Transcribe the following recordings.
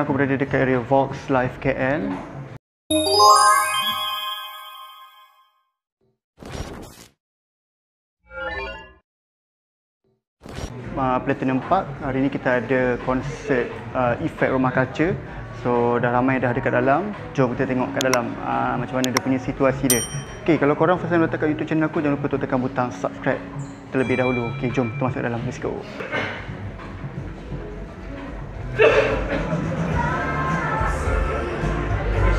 sekarang aku berada dekat area Vox Live KL. Platinum Park. Hari ni kita ada konsert Efek Rumah Kaca. So dah ramai dah dekat dalam. Jom kita tengok kat dalam macam mana dia punya situasi dia. Okay, kalau korang first time datang kat YouTube channel aku, jangan lupa untuk tekan butang subscribe terlebih dahulu. Okay, jom kita masuk dalam. Let's go.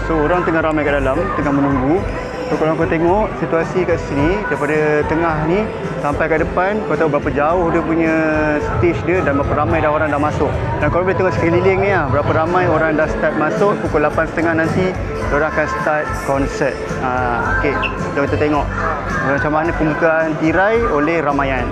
So orang tengah ramai kat dalam, tengah menunggu. So kalau kau tengok situasi kat sini, daripada tengah ni sampai kat depan, kau tahu berapa jauh dia punya stage dia dan berapa ramai dah orang dah masuk. Dan kau boleh tengok sekeliling ni lah, berapa ramai orang dah start masuk. Pukul 8.30 nanti diorang akan start konsert. Okay, jom kita tengok macam mana pembukaan tirai oleh Ramayan.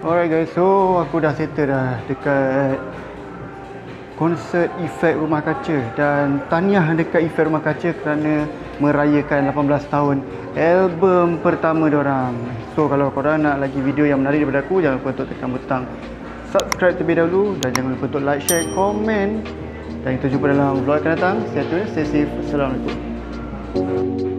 Alright guys, so aku dah settle dah dekat konsert Efek Rumah Kaca. Dan tahniah dekat Efek Rumah Kaca kerana merayakan 18 tahun album pertama diorang. So kalau korang nak lagi video yang menarik daripada aku, jangan lupa untuk tekan butang subscribe terlebih dahulu. Dan jangan lupa untuk like, share, komen. Dan kita jumpa dalam vlog akan datang. Stay tune, stay safe. Assalamualaikum.